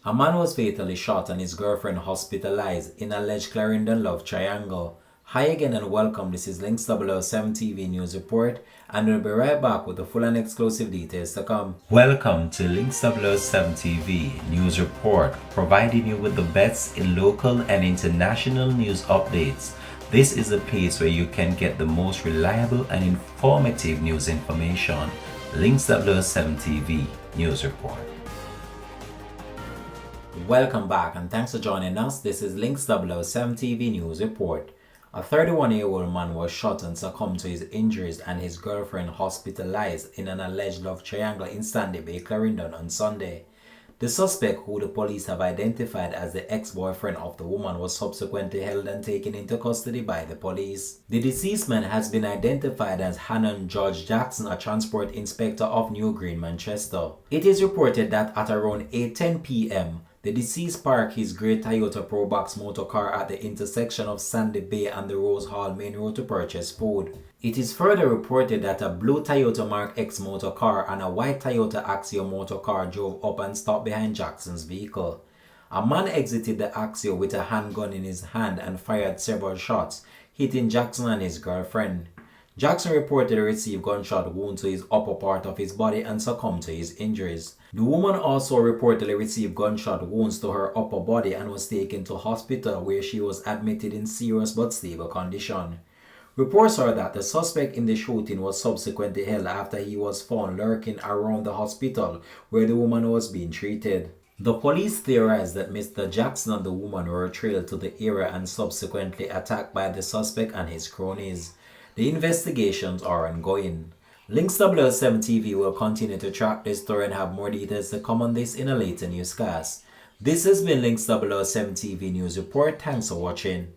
A man was fatally shot and his girlfriend hospitalized in alleged Clarendon love triangle. Hi again and welcome. This is Links 007 TV News Report, and we'll be right back with the full and exclusive details to come. Welcome to Links 007 TV News Report, providing you with the best in local and international news updates. This is a place where you can get the most reliable and informative news information. Links 007 TV News Report. Welcome back and thanks for joining us. This is Links 007 TV News Report. A 31-year-old man was shot and succumbed to his injuries and his girlfriend hospitalized in an alleged love triangle in Sandy Bay, Clarendon on Sunday. The suspect, who the police have identified as the ex-boyfriend of the woman, was subsequently held and taken into custody by the police. The deceased man has been identified as Hannon George Jackson, a transport inspector of New Green, Manchester. It is reported that at around 8:10 p.m., the deceased parked his grey Toyota Probox motor car at the intersection of Sandy Bay and the Rose Hall Main Road to purchase food. It is further reported that a blue Toyota Mark X motor car and a white Toyota Axio motor car drove up and stopped behind Jackson's vehicle. A man exited the Axio with a handgun in his hand and fired several shots, hitting Jackson and his girlfriend. Jackson reportedly received gunshot wounds to his upper part of his body and succumbed to his injuries. The woman also reportedly received gunshot wounds to her upper body and was taken to hospital, where she was admitted in serious but stable condition. Reports are that the suspect in the shooting was subsequently held after he was found lurking around the hospital where the woman was being treated. The police theorized that Mr. Jackson and the woman were trailed to the area and subsequently attacked by the suspect and his cronies. The investigations are ongoing. Links 007 TV will continue to track this story and have more details to come on this in a later newscast. This has been Links 007 TV News Report. Thanks for watching.